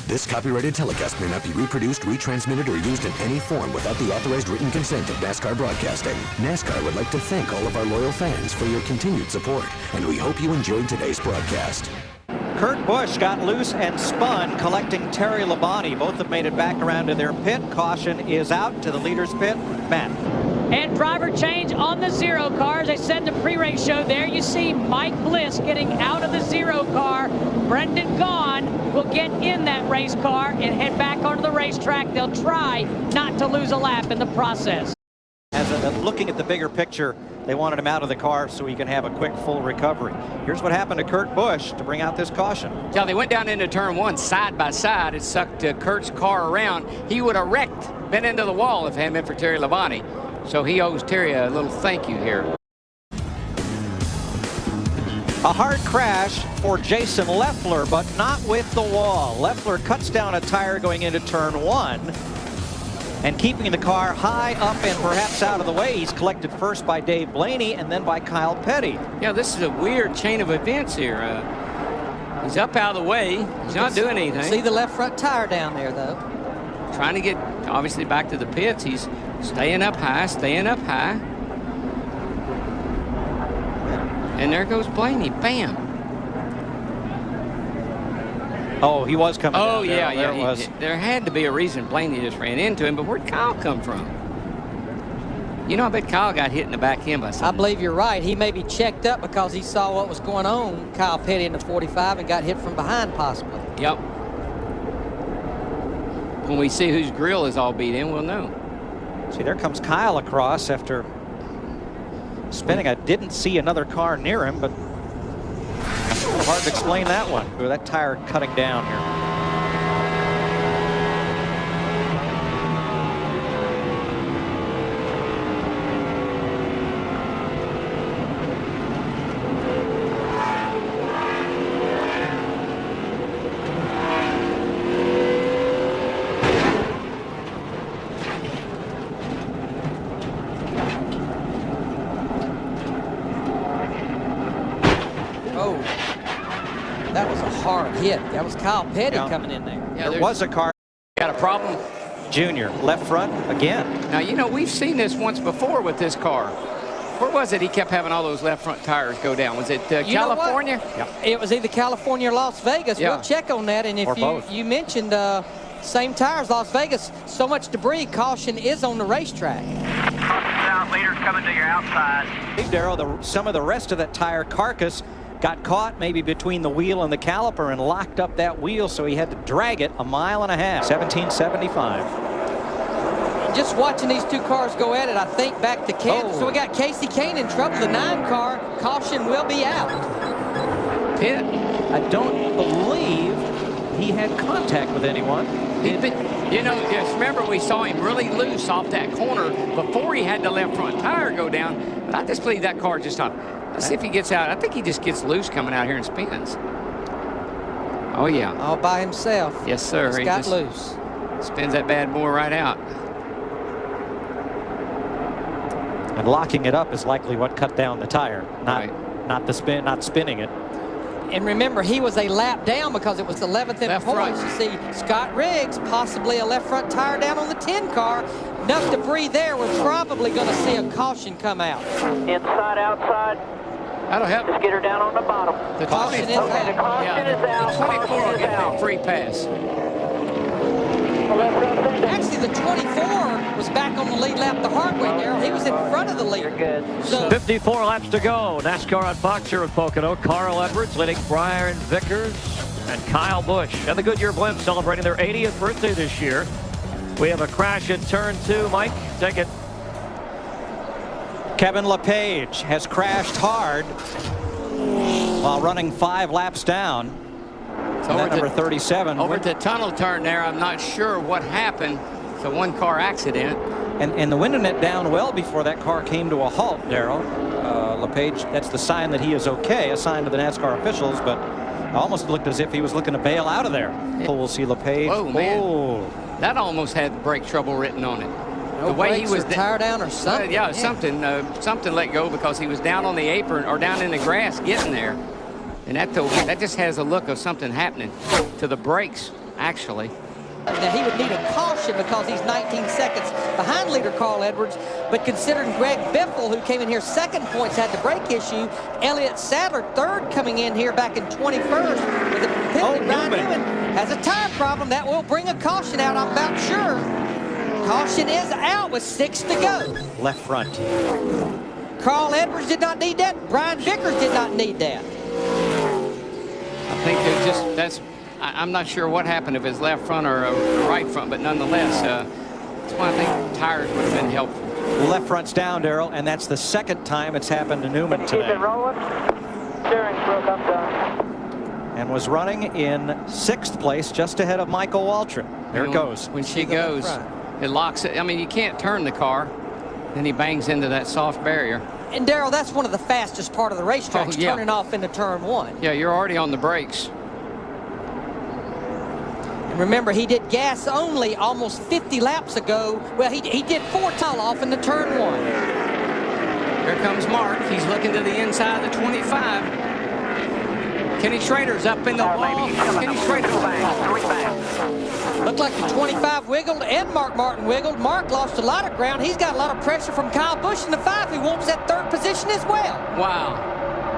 This copyrighted telecast may not be reproduced, retransmitted, or used in any form without the authorized written consent of NASCAR Broadcasting. NASCAR would like to thank all of our loyal fans for your continued support, and we hope you enjoyed today's broadcast. Kurt Busch got loose and spun, collecting Terry Labonte. Both have made it back around to their pit. Caution is out to the leader's pit. Matt. And driver change on the 0 car. As I said in the pre-race show, there you see Mike Bliss getting out of the 0 car. Brendan Gaughan will get in that race car and head back onto the racetrack. They'll try not to lose a lap in the process. Looking at the bigger picture, they wanted him out of the car so he can have a quick full recovery. Here's what happened to Kurt Busch to bring out this caution. Yeah, they went down into turn 1 side by side. It sucked Kurt's car around. He would have wrecked, been into the wall if it hadn't been for Terry Labonte. So he owes Terry a little thank you here. A hard crash for Jason Leffler, but not with the wall. Leffler cuts down a tire going into turn 1. And keeping the car high up and perhaps out of the way. He's collected first by Dave Blaney and then by Kyle Petty. Yeah, this is a weird chain of events here. He's up out of the way. He's not doing anything. See the left front tire down there, though. Trying to get, obviously, back to the pits. He's staying up high, staying up high. And there goes Blaney. Bam. Oh, he was coming down. Oh, yeah. There had to be a reason Blaney just ran into him, but where'd Kyle come from? You know, I bet Kyle got hit in the back end by something. I believe you're right. He may be checked up because he saw what was going on, Kyle Petty in the 45, and got hit from behind possibly. Yep. When we see whose grill is all beat in, we'll know. See, there comes Kyle across after spinning. I didn't see another car near him, but hard to explain that one. Ooh, that tire cutting down here. That was a hard hit. That was Kyle Petty coming in there. Yeah, there was a car. Got a problem. Junior, left front again. Now, you know, we've seen this once before with this car. Where was it he kept having all those left front tires go down? Was it California? Yeah. It was either California or Las Vegas. Yeah. We'll check on that. And if you mentioned same tires, Las Vegas, so much debris, caution is on the racetrack. South leaders coming to your outside. Hey, Darrell, some of the rest of that tire carcass got caught maybe between the wheel and the caliper and locked up that wheel, so he had to drag it a mile and a half. 1775. Just watching these two cars go at it, I think back to Kansas. So we got Casey Kane in trouble. The 9 car, caution will be out. Pitt. I don't believe he had contact with anyone. You know, just remember we saw him really loose off that corner before he had the left front tire go down. But I just believe that car just stopped. Let's see if he gets out. I think he just gets loose coming out here and spins. Oh, yeah. All by himself. Yes, sir. He got loose. Spins that bad boy right out. And locking it up is likely what cut down the tire, not spinning it. And remember, he was a lap down because it was the 11th in points. You see Scott Riggs, possibly a left front tire down on the 10 car. Enough debris there. We're probably going to see a caution come out. Inside, outside. That'll help. Just get her down on the bottom. The caution is out. The caution is out. The 24 will get that free pass. Actually, the 24 was back on the lead lap the hard way, Darrell. He was in front of the lead. You're good. So 54 laps to go. NASCAR on Fox here at Pocono. Carl Edwards leading Brian Vickers and Kyle Busch. And the Goodyear Blimp celebrating their 80th birthday this year. We have a crash in turn 2. Mike, take it. Kevin LePage has crashed hard while running 5 laps down. Number 37. Over the tunnel turn there, I'm not sure what happened. It's a one-car accident. And the window net down well before that car came to a halt, Darrell. LePage, that's the sign that he is okay, a sign to the NASCAR officials, but it almost looked as if he was looking to bail out of there. We'll see LePage. Oh, man. That almost had brake trouble written on it. No the way he was tire down or something. Something let go because he was down on the apron or down in the grass getting there. And that just has a look of something happening to the brakes actually. Now, he would need a caution because he's 19 seconds behind leader Carl Edwards. But considering Greg Biffle, who came in here second points, had the brake issue, Elliott Sadler, third, coming in here back in 21st with a penalty. Ryan Newman has a tire problem. That will bring a caution out, I'm about sure. Caution is out with 6 to go. Left front. Carl Edwards did not need that. Brian Vickers did not need that. I think they just, that's, I'm not sure what happened, if it's left front or right front, but nonetheless, that's why I think tires would have been helpful. Left front's down, Darrell, and that's the second time it's happened to Newman Keep today. it rolling. Steering's broke up, done. And was running in 6th place, just ahead of Michael Waltrip. There it goes. When she goes, it locks it. I mean, you can't turn the car. Then he bangs into that soft barrier. And Darrell, that's one of the fastest part of the racetrack, turning off into turn 1. Yeah, you're already on the brakes. And remember, he did gas only almost 50 laps ago. Well, he did 4 tile off into turn 1. Here comes Mark. He's looking to the inside of the 25. Kenny Schrader's up in the wall. Kenny Schrader's Looked like the 25 wiggled and Mark Martin wiggled. Mark lost a lot of ground. He's got a lot of pressure from Kyle Busch in the 5, who wants that 3rd position as well. Wow.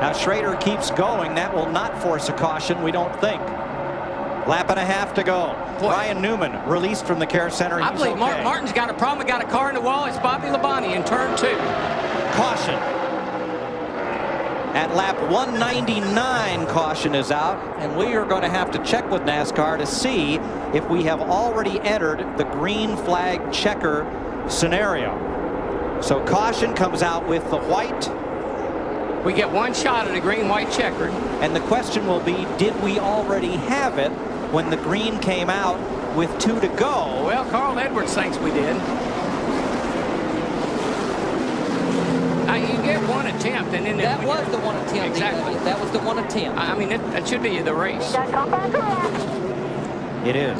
Now Schrader keeps going. That will not force a caution, we don't think. Lap and a half to go. Boy. Ryan Newman released from the care center. I believe Mark Martin's got a problem. Got a car in the wall. It's Bobby Labonte in turn 2. Caution. At lap 199, caution is out, and we are going to have to check with NASCAR to see if we have already entered the green flag checker scenario. So caution comes out with the white. We get one shot at a green-white checkered. And the question will be, did we already have it when the green came out with 2 to go? Well, Carl Edwards thinks we did. You get one attempt, and then that was the one attempt. Exactly. That was the one attempt. I mean, that should be the race. It is.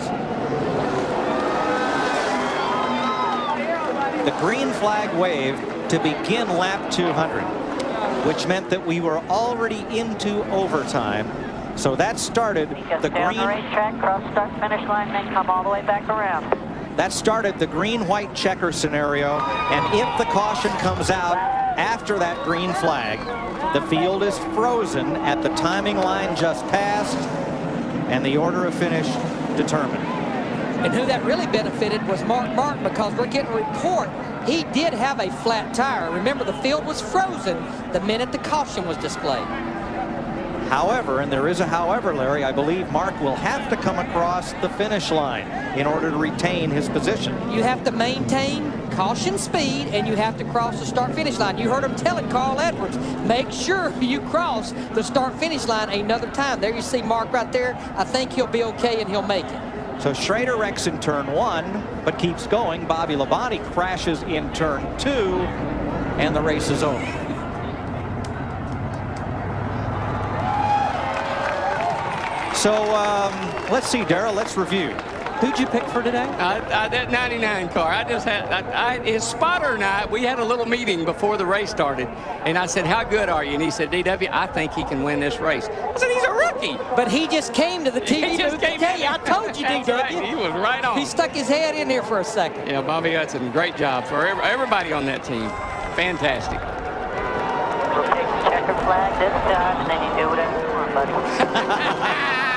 The green flag waved to begin lap 200, which meant that we were already into overtime. So that started the green. The racetrack, cross start finish line, then come all the way back around. That started the green-white checker scenario, and if the caution comes out after that green flag, the field is frozen at the timing line just passed, and the order of finish determined. And who that really benefited was Mark Martin, because we're getting a report he did have a flat tire. Remember, the field was frozen the minute the caution was displayed. However, and there is a however, Larry, I believe Mark will have to come across the finish line in order to retain his position. You have to maintain caution speed, and you have to cross the start-finish line. You heard him telling Carl Edwards, make sure you cross the start-finish line another time. There you see Mark right there. I think he'll be okay, and he'll make it. So Schrader wrecks in turn 1, but keeps going. Bobby Labonte crashes in turn 2, and the race is over. So let's see, Darrell, let's review. Who'd you pick for today? That 99 car. I just had, his spotter and we had a little meeting before the race started. And I said, how good are you? And he said, DW, I think he can win this race. I said, he's a rookie. But he just came to the TV booth to tell you. I told you, DW. Right. He was right on. He stuck his head in there for a second. Yeah, Bobby Hudson, great job for everybody on that team. Fantastic. We'll take the checker flag this time, and then you do whatever you want, buddy.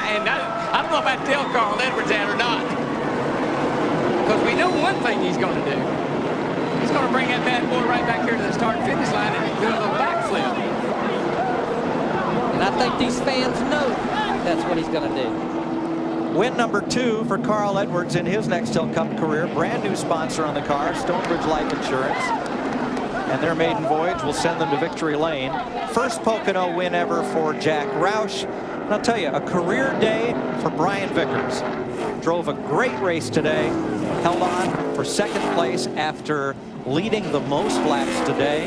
And I don't know if I tell Carl Edwards that or not. Because we know one thing he's going to do. He's going to bring that bad boy right back here to the start-finish line and do a little backflip. And I think these fans know that's what he's going to do. Win number 2 for Carl Edwards in his Nextel Cup career. Brand new sponsor on the car, Stonebridge Life Insurance. And their maiden voyage will send them to victory lane. First Pocono win ever for Jack Roush. And I'll tell you, a career day for Brian Vickers. Drove a great race today, held on for 2nd place after leading the most laps today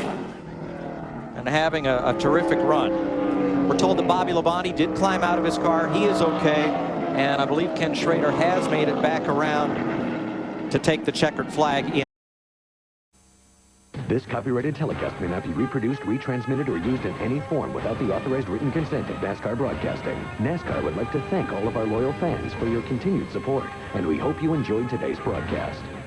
and having a terrific run. We're told that Bobby Labonte did climb out of his car. He is okay, and I believe Ken Schrader has made it back around to take the checkered flag in. This copyrighted telecast may not be reproduced, retransmitted, or used in any form without the authorized written consent of NASCAR Broadcasting. NASCAR would like to thank all of our loyal fans for your continued support, and we hope you enjoyed today's broadcast.